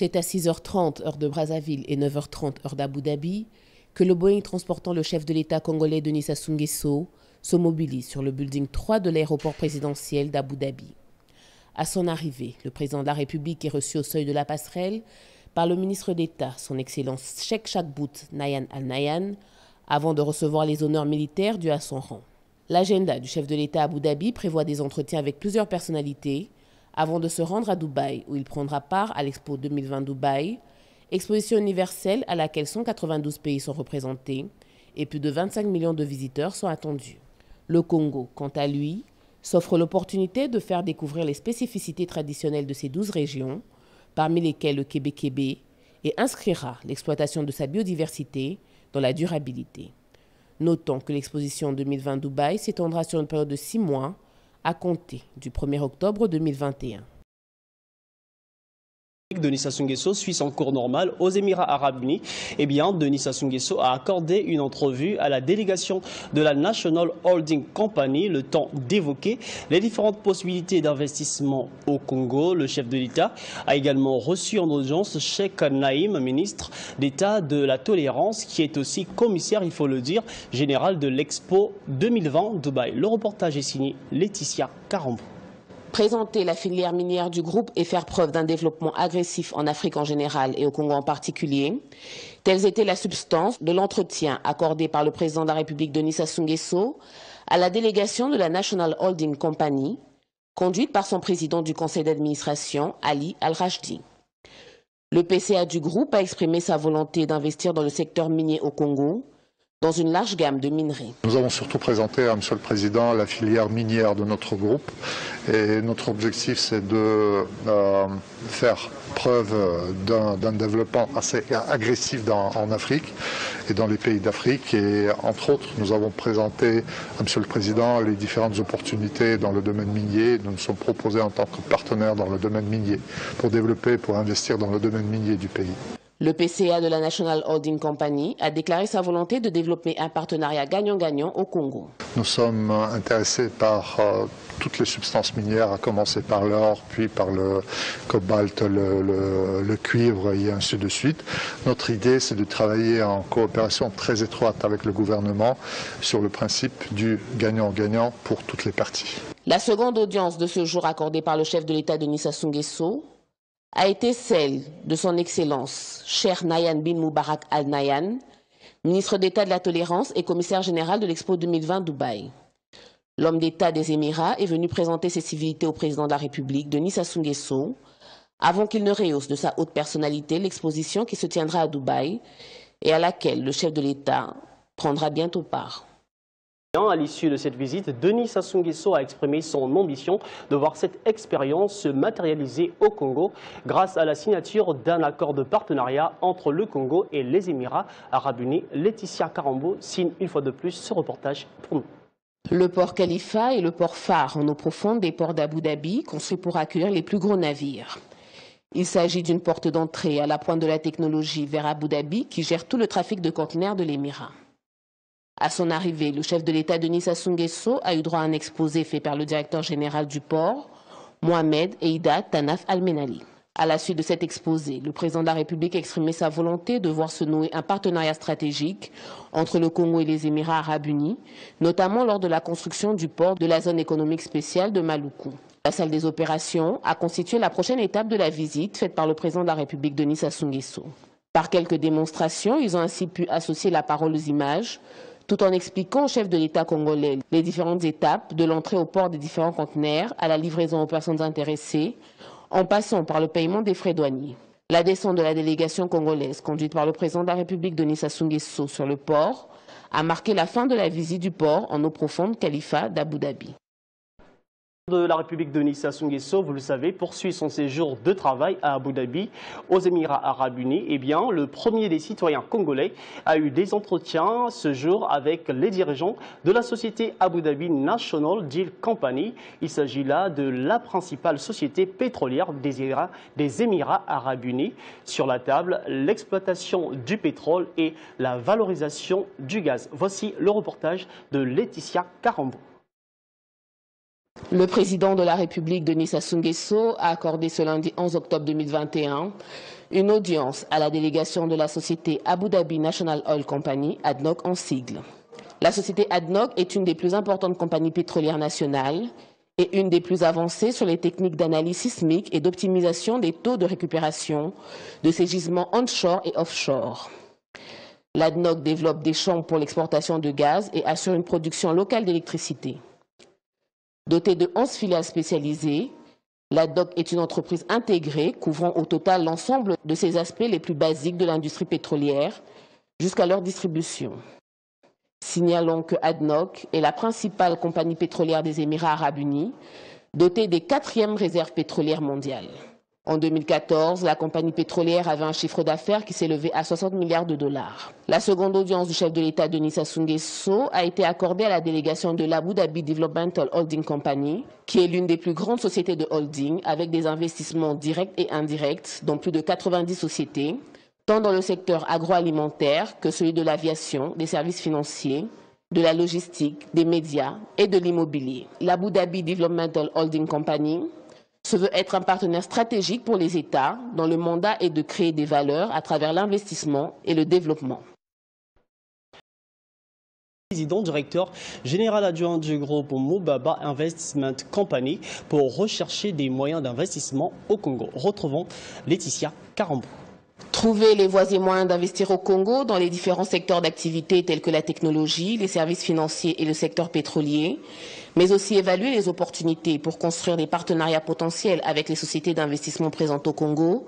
C'est à 6h30 heure de Brazzaville et 9h30 heure d'Abu Dhabi que le Boeing transportant le chef de l'État congolais Denis Sassou Nguesso se mobilise sur le building 3 de l'aéroport présidentiel d'Abu Dhabi. À son arrivée, le président de la République est reçu au seuil de la passerelle par le ministre d'État, son Excellence Cheikh Chakbout Nahyan Al Nahyan, avant de recevoir les honneurs militaires dus à son rang. L'agenda du chef de l'État à Abu Dhabi prévoit des entretiens avec plusieurs personnalités avant de se rendre à Dubaï, où il prendra part à l'Expo 2020 Dubaï, exposition universelle à laquelle 192 pays sont représentés et plus de 25 millions de visiteurs sont attendus. Le Congo, quant à lui, s'offre l'opportunité de faire découvrir les spécificités traditionnelles de ces 12 régions, parmi lesquelles le Kébé-Kébé, et inscrira l'exploitation de sa biodiversité dans la durabilité. Notons que l'exposition 2020 Dubaï s'étendra sur une période de 6 mois, à compter du 1er octobre 2021. Denis Sassou Nguesso suit son cours normal aux Émirats Arabes Unis. Eh bien, Denis Sassou Nguesso a accordé une entrevue à la délégation de la National Holding Company, le temps d'évoquer les différentes possibilités d'investissement au Congo. Le chef de l'État a également reçu en audience Cheikh Naïm, ministre d'État de la Tolérance, qui est aussi commissaire, il faut le dire, général de l'Expo 2020 Dubaï. Le reportage est signé Laetitia Carambou. Présenter la filière minière du groupe et faire preuve d'un développement agressif en Afrique en général et au Congo en particulier, telles étaient la substance de l'entretien accordé par le président de la République Denis Sassou Nguesso à la délégation de la National Holding Company, conduite par son président du conseil d'administration, Ali Al-Rajdi. Le PCA du groupe a exprimé sa volonté d'investir dans le secteur minier au Congo, dans une large gamme de minerais. Nous avons surtout présenté à Monsieur le Président la filière minière de notre groupe et notre objectif c'est de faire preuve d'un développement assez agressif en Afrique et dans les pays d'Afrique et entre autres nous avons présenté à Monsieur le Président les différentes opportunités dans le domaine minier. Nous nous sommes proposés en tant que partenaire dans le domaine minier pour développer, pour investir dans le domaine minier du pays. Le PCA de la National Holding Company a déclaré sa volonté de développer un partenariat gagnant-gagnant au Congo. Nous sommes intéressés par toutes les substances minières, à commencer par l'or, puis par le cobalt, le cuivre et ainsi de suite. Notre idée, c'est de travailler en coopération très étroite avec le gouvernement sur le principe du gagnant-gagnant pour toutes les parties. La seconde audience de ce jour accordée par le chef de l'État Denis Sassou Nguesso a été celle de son Excellence Cheikh Nahyan bin Moubarak Al Nahyan, ministre d'État de la Tolérance et commissaire général de l'Expo 2020 Dubaï. L'homme d'État des Émirats est venu présenter ses civilités au président de la République, Denis Sassou Nguesso, avant qu'il ne rehausse de sa haute personnalité l'exposition qui se tiendra à Dubaï et à laquelle le chef de l'État prendra bientôt part. À l'issue de cette visite, Denis Sassou Nguesso a exprimé son ambition de voir cette expérience se matérialiser au Congo grâce à la signature d'un accord de partenariat entre le Congo et les Émirats Arabes Unis. Laetitia Carambou signe une fois de plus ce reportage pour nous. Le port Khalifa est le port phare en eau profonde des ports d'Abu Dhabi, construit pour accueillir les plus gros navires. Il s'agit d'une porte d'entrée à la pointe de la technologie vers Abu Dhabi qui gère tout le trafic de conteneurs de l'Émirat. À son arrivée, le chef de l'État Denis Sassou Nguesso a eu droit à un exposé fait par le directeur général du port, Mohamed Eida Tanaf Al-Menali. À la suite de cet exposé, le président de la République a exprimé sa volonté de voir se nouer un partenariat stratégique entre le Congo et les Émirats Arabes Unis, notamment lors de la construction du port de la zone économique spéciale de Maluku. La salle des opérations a constitué la prochaine étape de la visite faite par le président de la République Denis Sassou Nguesso. Par quelques démonstrations, ils ont ainsi pu associer la parole aux images, tout en expliquant au chef de l'État congolais les différentes étapes de l'entrée au port des différents conteneurs à la livraison aux personnes intéressées, en passant par le paiement des frais douaniers. La descente de la délégation congolaise, conduite par le président de la République Denis Sassou Nguesso sur le port, a marqué la fin de la visite du port en eau profonde Khalifa d'Abu Dhabi. De la République Denis Sassou Nguesso, vous le savez, poursuit son séjour de travail à Abu Dhabi, aux Émirats Arabes Unis. Eh bien, le premier des citoyens congolais a eu des entretiens ce jour avec les dirigeants de la société Abu Dhabi National Deal Company. Il s'agit là de la principale société pétrolière des Émirats Arabes Unis. Sur la table, l'exploitation du pétrole et la valorisation du gaz. Voici le reportage de Laetitia Carambou. Le président de la République, Denis Sassou Nguesso, a accordé ce lundi 11 octobre 2021 une audience à la délégation de la société Abu Dhabi National Oil Company, ADNOC en sigle. La société ADNOC est une des plus importantes compagnies pétrolières nationales et une des plus avancées sur les techniques d'analyse sismique et d'optimisation des taux de récupération de ces gisements onshore et offshore. L'ADNOC développe des champs pour l'exportation de gaz et assure une production locale d'électricité. Dotée de 11 filiales spécialisées, l'ADNOC est une entreprise intégrée couvrant au total l'ensemble de ces aspects les plus basiques de l'industrie pétrolière jusqu'à leur distribution. Signalons que ADNOC est la principale compagnie pétrolière des Émirats arabes unis, dotée des 4e réserves pétrolières mondiales. En 2014, la compagnie pétrolière avait un chiffre d'affaires qui s'élevait à 60 milliards de dollars. La seconde audience du chef de l'État Denis Sassou Nguesso a été accordée à la délégation de l'Abu Dhabi Developmental Holding Company, qui est l'une des plus grandes sociétés de holding avec des investissements directs et indirects dans plus de 90 sociétés, tant dans le secteur agroalimentaire que celui de l'aviation, des services financiers, de la logistique, des médias et de l'immobilier. L'Abu Dhabi Developmental Holding Company se veut être un partenaire stratégique pour les États dont le mandat est de créer des valeurs à travers l'investissement et le développement. Président directeur général adjoint du groupe Mubaba Investment Company pour rechercher des moyens d'investissement au Congo. Retrouvons Laetitia Carambou. Trouver les voies et moyens d'investir au Congo dans les différents secteurs d'activité tels que la technologie, les services financiers et le secteur pétrolier, mais aussi évaluer les opportunités pour construire des partenariats potentiels avec les sociétés d'investissement présentes au Congo.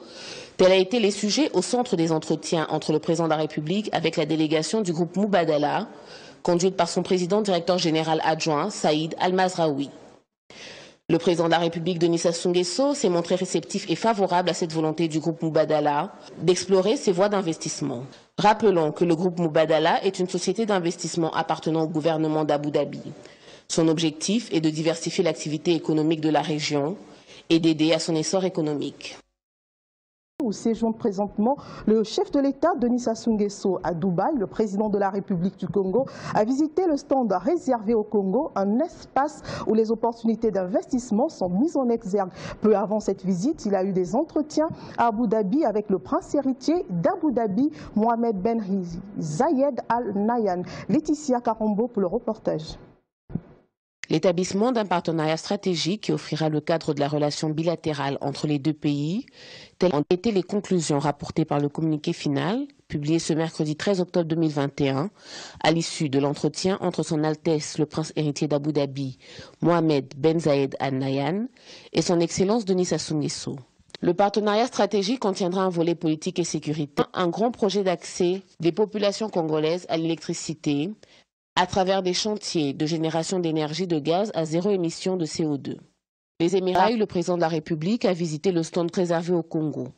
Tel a été les sujets au centre des entretiens entre le président de la République avec la délégation du groupe Mubadala, conduite par son président directeur général adjoint, Saïd Al-Mazraoui. Le président de la République, Denis Sassou Nguesso, s'est montré réceptif et favorable à cette volonté du groupe Mubadala d'explorer ses voies d'investissement. Rappelons que le groupe Mubadala est une société d'investissement appartenant au gouvernement d'Abu Dhabi. Son objectif est de diversifier l'activité économique de la région et d'aider à son essor économique. Où séjourne présentement le chef de l'État Denis Sassou Nguesso à Dubaï. Le président de la République du Congo a visité le stand réservé au Congo, un espace où les opportunités d'investissement sont mises en exergue. Peu avant cette visite, il a eu des entretiens à Abu Dhabi avec le prince héritier d'Abu Dhabi, Mohamed Ben Zayed Al Nahyan. Laetitia Carambou pour le reportage. L'établissement d'un partenariat stratégique qui offrira le cadre de la relation bilatérale entre les deux pays, telles ont été les conclusions rapportées par le communiqué final, publié ce mercredi 13 octobre 2021, à l'issue de l'entretien entre son Altesse le prince héritier d'Abu Dhabi, Mohamed Ben Zayed Al Nahyan, et son Excellence Denis Sassou Nguesso. Le partenariat stratégique contiendra un volet politique et sécuritaire, un grand projet d'accès des populations congolaises à l'électricité, à travers des chantiers de génération d'énergie de gaz à zéro émission de CO2. Les Émirats, le président de la République a visité le stand réservé au Congo.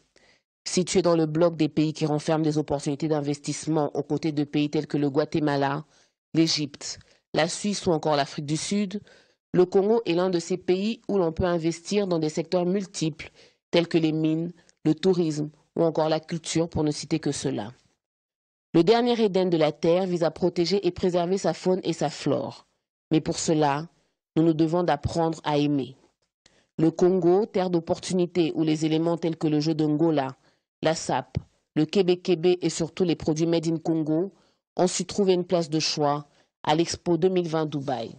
Situé dans le bloc des pays qui renferment des opportunités d'investissement aux côtés de pays tels que le Guatemala, l'Égypte, la Suisse ou encore l'Afrique du Sud, le Congo est l'un de ces pays où l'on peut investir dans des secteurs multiples tels que les mines, le tourisme ou encore la culture pour ne citer que cela. Le dernier Éden de la Terre vise à protéger et préserver sa faune et sa flore. Mais pour cela, nous nous devons d'apprendre à aimer. Le Congo, terre d'opportunités où les éléments tels que le jeu de Ngola, la sape, le kébé-kébé et surtout les produits made in Congo ont su trouver une place de choix à l'Expo 2020 Dubaï.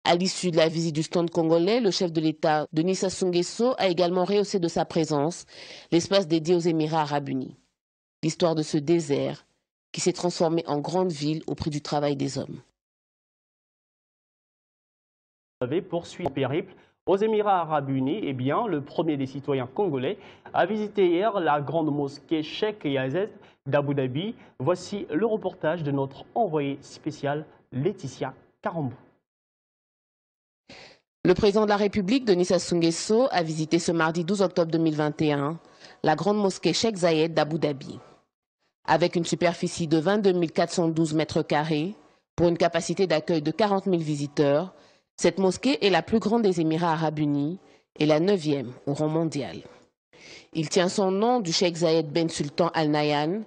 À l'issue de la visite du stand congolais, le chef de l'État, Denis Sassou Nguesso, a également rehaussé de sa présence l'espace dédié aux Émirats arabes unis. L'histoire de ce désert qui s'est transformé en grande ville au prix du travail des hommes. Poursuit le périple aux Émirats arabes unis. Eh bien, le premier des citoyens congolais a visité hier la grande mosquée Cheikh Zayed d'Abu Dhabi. Voici le reportage de notre envoyée spéciale Laetitia Carambou. Le président de la République, Denis Sassou Nguesso, a visité ce mardi 12 octobre 2021 la grande mosquée Cheikh Zayed d'Abu Dhabi. Avec une superficie de 22 412 mètres carrés, pour une capacité d'accueil de 40 000 visiteurs, cette mosquée est la plus grande des Émirats arabes unis et la 9e au rang mondial. Il tient son nom du Cheikh Zayed Ben Sultan Al Nahyan,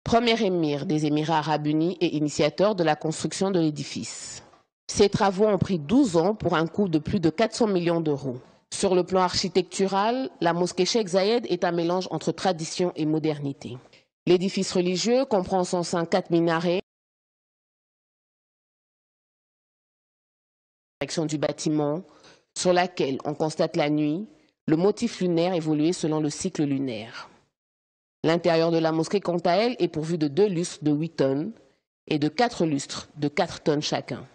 premier émir des Émirats arabes unis et initiateur de la construction de l'édifice. Ces travaux ont pris 12 ans pour un coût de plus de 400 millions d'euros. Sur le plan architectural, la mosquée Cheikh Zayed est un mélange entre tradition et modernité. L'édifice religieux comprend en son sein 4 minarets. Du bâtiment, sur laquelle on constate la nuit, le motif lunaire évolué selon le cycle lunaire. L'intérieur de la mosquée, quant à elle, est pourvu de 2 lustres de 8 tonnes et de 4 lustres de 4 tonnes chacun,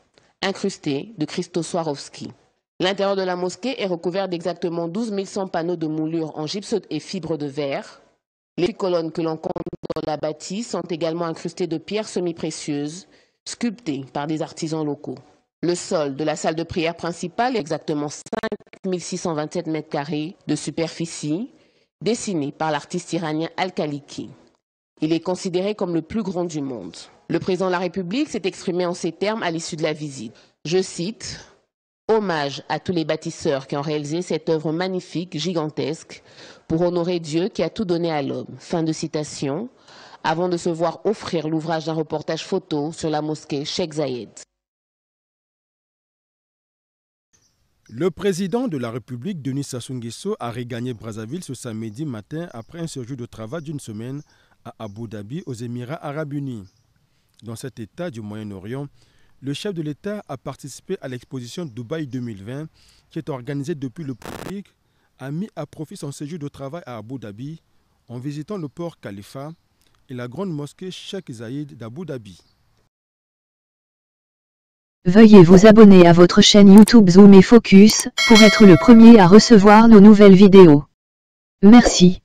incrustés de cristaux Swarovski. L'intérieur de la mosquée est recouvert d'exactement 12 100 panneaux de moulure en gypse et fibres de verre. Les colonnes que l'on compte dans la bâtisse sont également incrustées de pierres semi-précieuses, sculptées par des artisans locaux. Le sol de la salle de prière principale est exactement 5 627 m² de superficie, dessiné par l'artiste iranien Al-Khaliki. Il est considéré comme le plus grand du monde. Le président de la République s'est exprimé en ces termes à l'issue de la visite. Je cite « Hommage à tous les bâtisseurs qui ont réalisé cette œuvre magnifique, gigantesque, pour honorer Dieu qui a tout donné à l'homme. » Fin de citation, avant de se voir offrir l'ouvrage d'un reportage photo sur la mosquée Cheikh Zayed. Le président de la République, Denis Sassou Nguesso, a regagné Brazzaville ce samedi matin après un séjour de travail d'une semaine à Abu Dhabi, aux Émirats arabes unis. Dans cet état du Moyen-Orient, le chef de l'État a participé à l'exposition Dubaï 2020 qui est organisée depuis le public, a mis à profit son séjour de travail à Abu Dhabi en visitant le port Khalifa et la grande mosquée Cheikh Zayed d'Abu Dhabi. Veuillez vous abonner à votre chaîne YouTube Zoom et Focus pour être le premier à recevoir nos nouvelles vidéos. Merci.